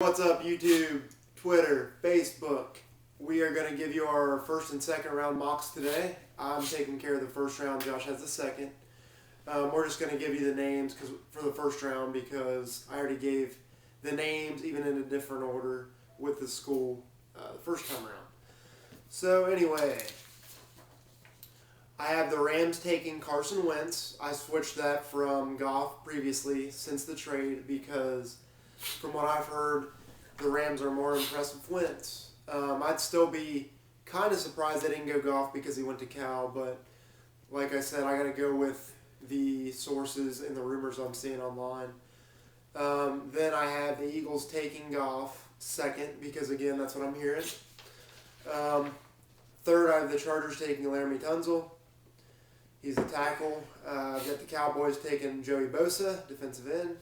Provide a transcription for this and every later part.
What's up, YouTube, Twitter, Facebook? We are going to give you our first and second round mocks today. I'm taking care of the first round. Josh has the second. We're just going to give you the names for the first round because I already gave the names, even in a different order, with the school the first time around. So anyway, I have the Rams taking Carson Wentz. I switched that from Goff previously since the trade because from what I've heard, the Rams are more impressed with Wentz. I'd still be kind of surprised they didn't go Goff because he went to Cal, but like I said, I got to go with the sources and the rumors I'm seeing online. Then I have the Eagles taking Goff second because, again, that's what I'm hearing. Third, I have the Chargers taking Laramie Tunsil. He's a tackle. I've got the Cowboys taking Joey Bosa, defensive end.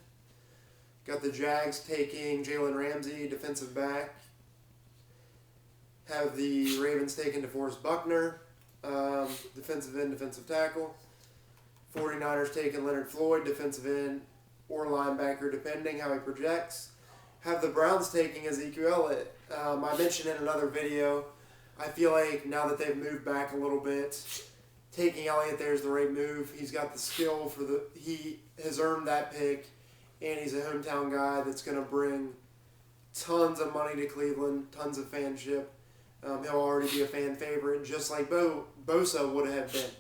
Got the Jags taking Jalen Ramsey, defensive back. Have the Ravens taking DeForest Buckner, defensive end, defensive tackle. 49ers taking Leonard Floyd, defensive end or linebacker, depending how he projects. Have the Browns taking Ezekiel Elliott. I mentioned in another video, I feel like now that they've moved back a little bit, taking Elliott there is the right move. He's got the skill he has earned that pick. And he's a hometown guy that's going to bring tons of money to Cleveland, tons of fanship. He'll already be a fan favorite, just like Bosa would have been.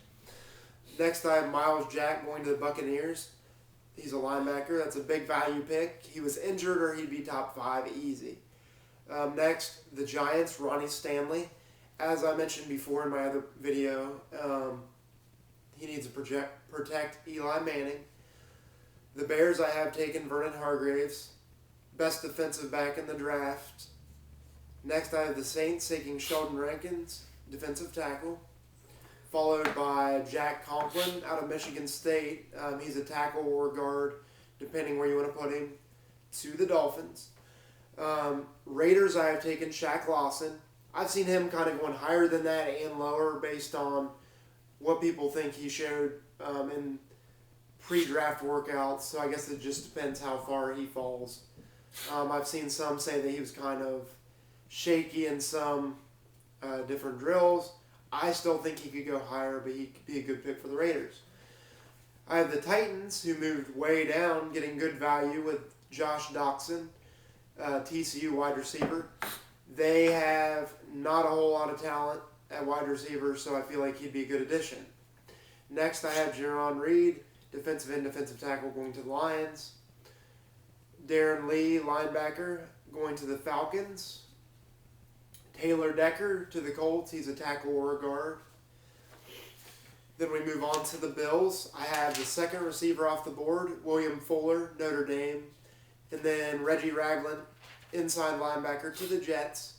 Next, I have Myles Jack going to the Buccaneers. He's a linebacker. That's a big value pick. He was injured or he'd be top 5 easy. Next, the Giants, Ronnie Stanley. As I mentioned before in my other video, he needs to protect Eli Manning. The Bears, I have taken Vernon Hargreaves, best defensive back in the draft. Next, I have the Saints taking Sheldon Rankins, defensive tackle, followed by Jack Conklin out of Michigan State. He's a tackle or guard, depending where you want to put him, to the Dolphins. Raiders, I have taken Shaq Lawson. I've seen him kind of going higher than that and lower based on what people think he showed in pre-draft workouts, so I guess it just depends how far he falls. I've seen some say that he was kind of shaky in some different drills. I still think he could go higher, but he could be a good pick for the Raiders. I have the Titans, who moved way down, getting good value with Josh Doctson, TCU wide receiver. They have not a whole lot of talent at wide receiver, so I feel like he'd be a good addition. Next, I have Jarran Reed, defensive end, defensive tackle, going to the Lions. Darren Lee, linebacker, going to the Falcons. Taylor Decker to the Colts. He's a tackle or a guard. Then we move on to the Bills. I have the second receiver off the board, William Fuller, Notre Dame. And then Reggie Ragland, inside linebacker, to the Jets.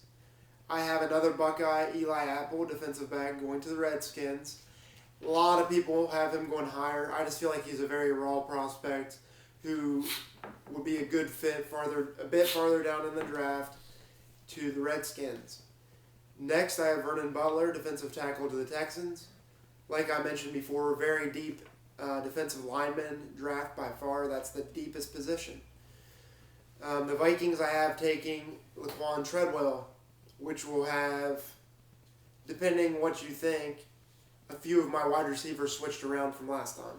I have another Buckeye, Eli Apple, defensive back, going to the Redskins. A lot of people have him going higher. I just feel like he's a very raw prospect who would be a good fit a bit farther down in the draft to the Redskins. Next, I have Vernon Butler, defensive tackle to the Texans. Like I mentioned before, very deep defensive lineman draft by far. That's the deepest position. The Vikings, I have taking Laquan Treadwell, which will have, depending what you think, a few of my wide receivers switched around from last time.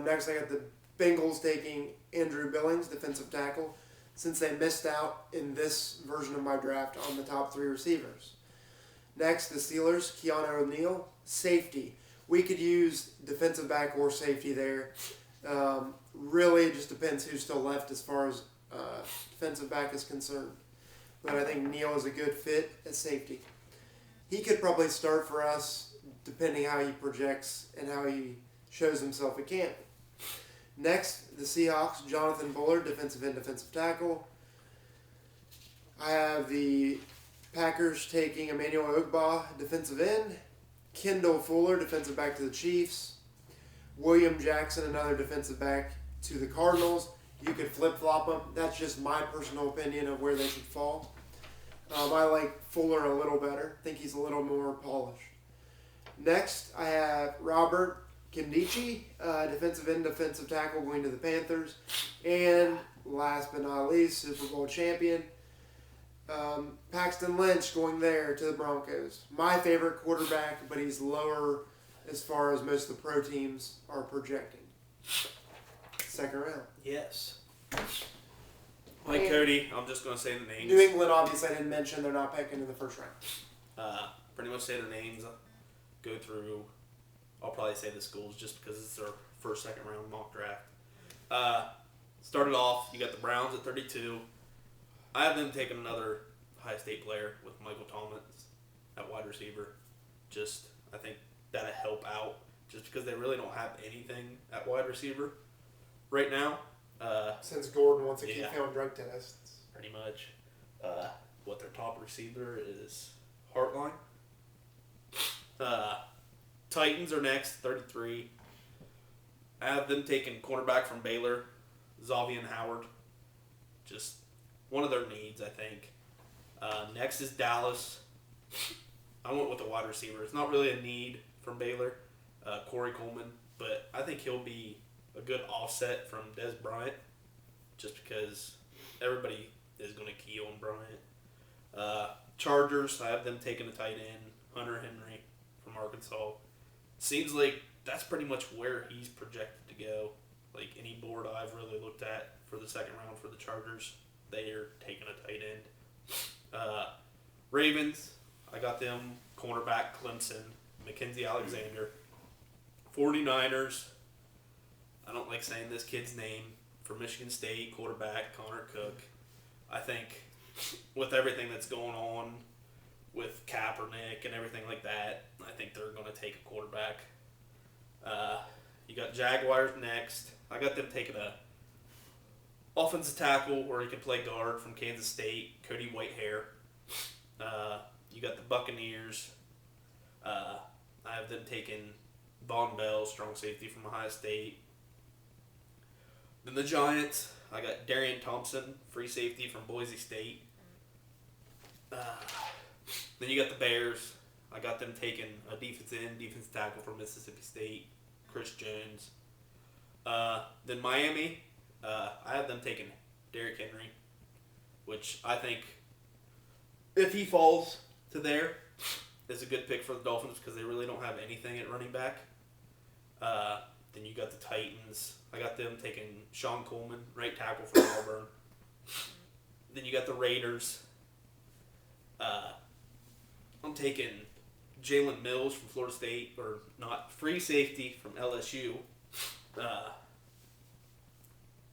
Next, I got the Bengals taking Andrew Billings, defensive tackle, since they missed out in this version of my draft on the top 3 receivers. Next, the Steelers, Keanu O'Neal, safety. We could use defensive back or safety there. Really, it just depends who's still left as far as defensive back is concerned. But I think Neal is a good fit at safety. He could probably start for us depending how he projects and how he shows himself at camp. Next, the Seahawks, Jonathan Bullard, defensive end, defensive tackle. I have the Packers taking Emmanuel Ogbah, defensive end. Kendall Fuller, defensive back to the Chiefs. William Jackson, another defensive back to the Cardinals. You could flip-flop them. That's just my personal opinion of where they should fall. I like Fuller a little better. I think he's a little more polished. Next, I have Robert Nkemdiche, defensive end, defensive tackle, going to the Panthers. And last but not least, Super Bowl champion, Paxton Lynch going there to the Broncos. My favorite quarterback, but he's lower as far as most of the pro teams are projecting. Second round. Yes. Like Cody, I'm just going to say the names. New England, obviously, I didn't mention they're not picking in the first round. Pretty much say the names, go through. I'll probably say the schools just because it's their first, second round mock draft. Started off, you got the Browns at 32. I have them taking another Ohio State player with Michael Thomas at wide receiver. Just, I think that'll help out just because they really don't have anything at wide receiver right now. Since Gordon wants to keep failing drug tests. Pretty much. What their top receiver is Hartline. Titans are next, 33. I have them taking cornerback from Baylor, Xavier Howard. Just one of their needs, I think. Next is Dallas. I went with a wide receiver. It's not really a need from Baylor, Corey Coleman, but I think he'll be a good offset from Des Bryant just because everybody is going to key on Bryant. Chargers, I have them taking a tight end, Hunter Henry from Arkansas. Seems like that's pretty much where he's projected to go. Like any board I've really looked at for the second round for the Chargers, they are taking a tight end. Ravens, I got them cornerback Clemson, Mackenzie Alexander. 49ers, I don't like saying this kid's name, for Michigan State, quarterback Connor Cook. I think with everything that's going on with Kaepernick and everything like that, I think they're going to take a quarterback. You got Jaguars next. I got them taking a offensive tackle where he can play guard from Kansas State, Cody Whitehair. You got the Buccaneers. I have them taking Von Bell, strong safety from Ohio State. Then the Giants, I got Darian Thompson, free safety from Boise State. Then you got the Bears. I got them taking a defensive tackle from Mississippi State, Chris Jones. Then Miami, I have them taking Derrick Henry, which I think if he falls to there, is a good pick for the Dolphins because they really don't have anything at running back. Then you got the Titans. I got them taking Sean Coleman, right tackle from Auburn. Then you got the Raiders. I'm taking Jalen Mills from Florida State, or not, free safety from LSU.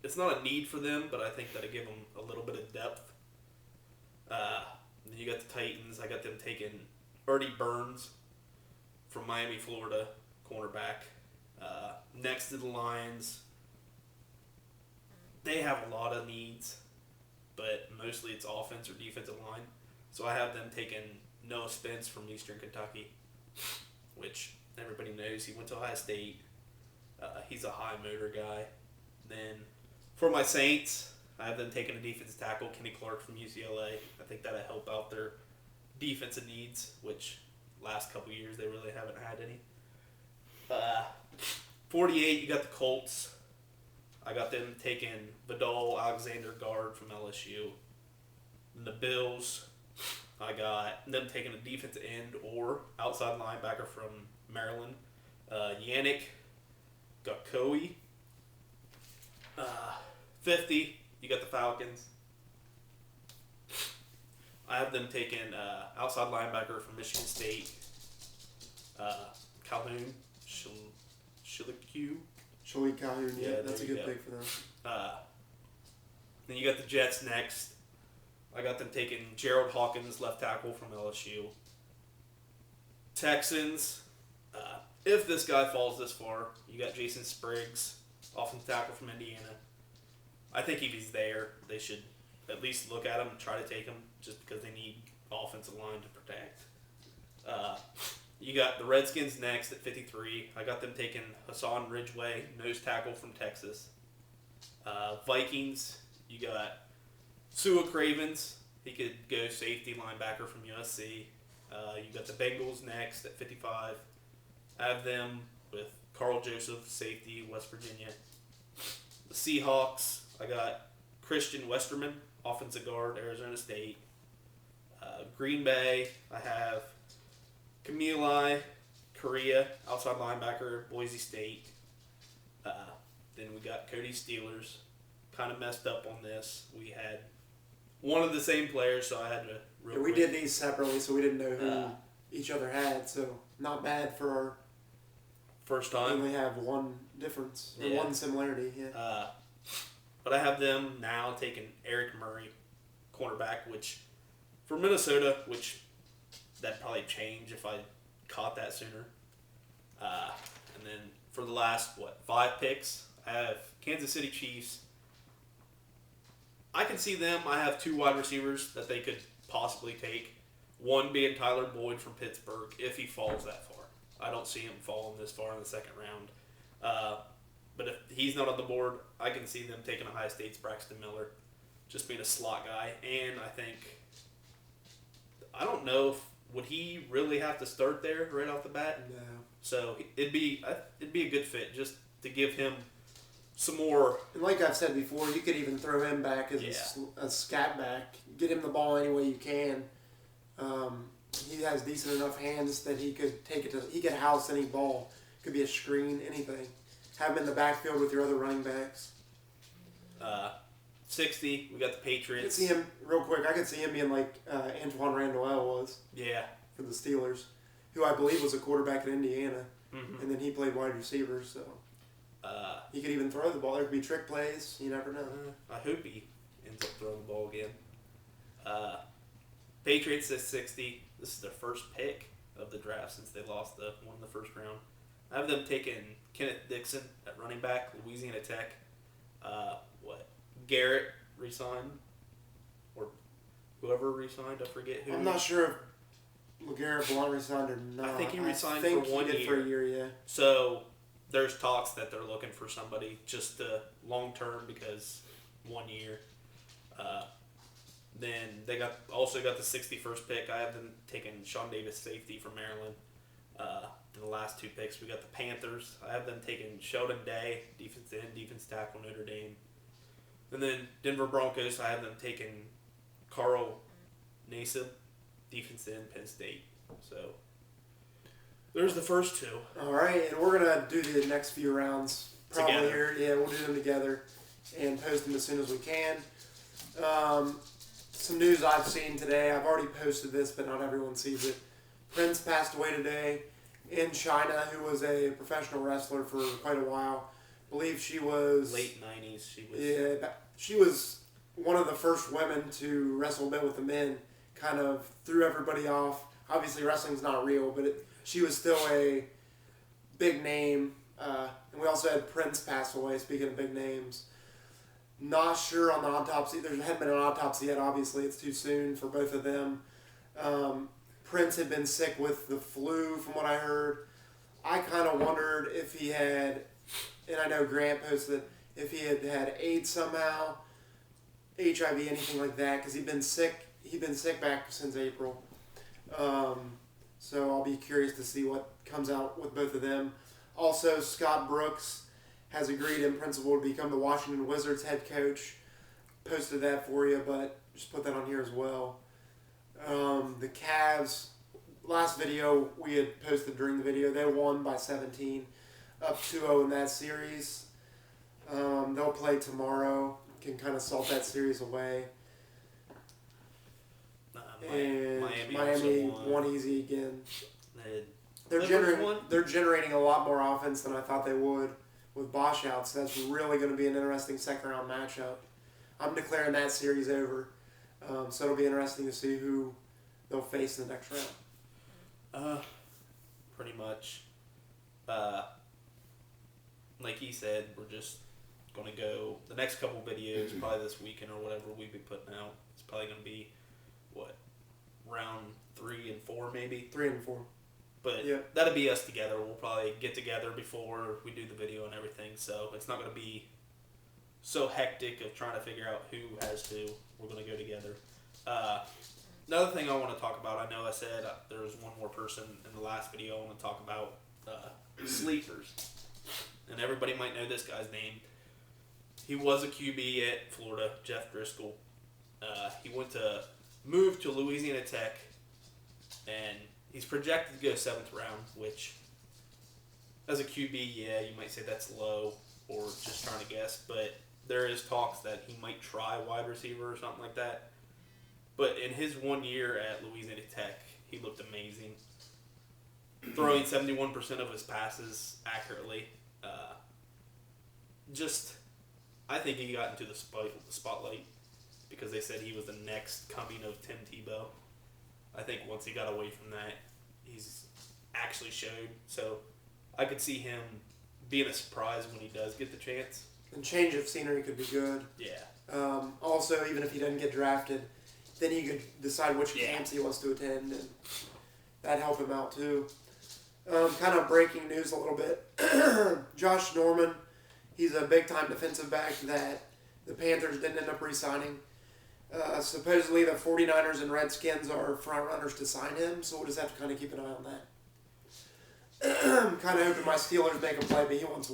It's not a need for them, but I think that'll give them a little bit of depth. Then you got the Titans. I got them taking Ernie Burns from Miami, Florida, cornerback. Next to the Lions, they have a lot of needs, but mostly it's offense or defensive line. So I have them taking Noah Spence from Eastern Kentucky, which everybody knows he went to Ohio State. He's a high motor guy. Then for my Saints, I have them taking a defensive tackle, Kenny Clark from UCLA. I think that'll help out their defensive needs, which last couple years they really haven't had any. 48, you got the Colts. I got them taking Vidal Alexander guard from LSU. And the Bills, I got them taking a defensive end or outside linebacker from Maryland. Yannick Ngakoue. 50, you got the Falcons. I have them taking outside linebacker from Michigan State, Calhoun Shalik Calhoun, Yeah, that's a there good you go. pick for them. Then you got the Jets next. I got them taking Gerald Hawkins, left tackle from LSU. Texans, if this guy falls this far, you got Jason Spriggs, offensive tackle from Indiana. I think if he's there, they should at least look at him and try to take him just because they need offensive line to protect. You got the Redskins next at 53. I got them taking Hassan Ridgeway, nose tackle from Texas. Vikings, you got Sua Cravens. He could go safety linebacker from USC. You got the Bengals next at 55. I have them with Carl Joseph, safety, West Virginia. The Seahawks, I got Christian Westerman, offensive guard, Arizona State. Green Bay, I have Kamili Korea, outside linebacker, Boise State. Then we got Cody Steelers. Kind of messed up on this. We had one of the same players, so I had to we did these separately, so we didn't know who each other had. So not bad for our first time. We only have one difference or one similarity. Yeah. But I have them now taking Eric Murray, cornerback, which for Minnesota, which that'd probably change if I caught that sooner. And then for the last 5 picks, I have Kansas City Chiefs. I can see them. I have 2 wide receivers that they could possibly take. One being Tyler Boyd from Pittsburgh, if he falls that far. I don't see him falling this far in the second round. But if he's not on the board, I can see them taking Ohio State's Braxton Miller, just being a slot guy. And I don't know if would he really have to start there right off the bat. No. So it'd be a good fit just to give him some more. And like I've said before, you could even throw him back as a scat back. Get him the ball any way you can. He has decent enough hands that he could take it to. He could house any ball. Could be a screen, anything. Have him in the backfield with your other running backs. 60. We got the Patriots. I could see him real quick. I could see him being like Antoine Randall was. Yeah. For the Steelers, who I believe was a quarterback at Indiana, and then he played wide receiver. So he could even throw the ball. There could be trick plays. You never know. I hope he ends up throwing the ball again. Patriots at 60. This is their first pick of the draft since they lost one in the first round. I have them taking Kenneth Dixon at running back, Louisiana Tech. Garrett re-signed, or whoever re-signed. I forget who. I'm not sure if LeGarrette Blount re-signed or not. I think he re-signed for 1 year. For a year, yeah. So there's talks that they're looking for somebody just long term because 1 year. Then they also got the 61st pick. I have them taking Sean Davis, safety from Maryland. In the last 2 picks, we got the Panthers. I have them taking Sheldon Day, defense end, defense tackle, Notre Dame. And then Denver Broncos, I have them taking Carl Nassib, defense end, Penn State. So there's the first 2. All right, and we're gonna do the next few rounds probably together. Here. Yeah, we'll do them together and post them as soon as we can. Some news I've seen today. I've already posted this, but not everyone sees it. Prince passed away today in China, who was a professional wrestler for quite a while. I believe she was late 90s. She was. Yeah, she was one of the first women to wrestle men with the men. Kind of threw everybody off. Obviously, wrestling's not real, but she was still a big name. And we also had Prince pass away. Speaking of big names, not sure on the autopsy. There hadn't been an autopsy yet. Obviously, it's too soon for both of them. Prince had been sick with the flu, from what I heard. I kind of wondered if he had, and I know Grant posted, if he had had AIDS somehow, HIV, anything like that, because he'd been sick. He'd been sick back since April. So I'll be curious to see what comes out with both of them. Also, Scott Brooks has agreed in principle to become the Washington Wizards head coach. Posted that for you, but just put that on here as well. The Cavs, last video we had posted during the video, they won by 17, up 2-0 in that series. They'll play tomorrow, can kind of salt that series away. And Miami won easy again. They're generating a lot more offense than I thought they would with Bosch out, so that's really going to be an interesting second round matchup. I'm declaring that series over, so it'll be interesting to see who they'll face in the next round. Pretty much. Like he said, we're just going to go the next couple videos, probably this weekend or whatever we'll be putting out. It's probably going to be round 3 and 4 maybe. 3 and 4. But that'll be us together. We'll probably get together before we do the video and everything, so it's not going to be so hectic of trying to figure out who has to. We're going to go together. Another thing I want to talk about, I know I said there was one more person in the last video I want to talk about, sleepers. And everybody might know this guy's name. He was a QB at Florida, Jeff Driscoll. He moved to Louisiana Tech, and he's projected to go 7th round, which, as a QB, yeah, you might say that's low or just trying to guess, but there is talks that he might try wide receiver or something like that. But in his 1 year at Louisiana Tech, he looked amazing, throwing 71% of his passes accurately. I think he got into the spotlight because they said he was the next coming of Tim Tebow. I think once he got away from that, he's actually showed. So I could see him being a surprise when he does get the chance. And change of scenery could be good. Yeah. Also, even if he doesn't get drafted, then he could decide which camps he wants to attend, and that'd help him out too. Kind of breaking news a little bit. Josh Norman, he's a big-time defensive back that the Panthers didn't end up re-signing. Supposedly the 49ers and Redskins are front-runners to sign him, so we'll just have to kind of keep an eye on that. Kind of hoping my Steelers make a play, but he wants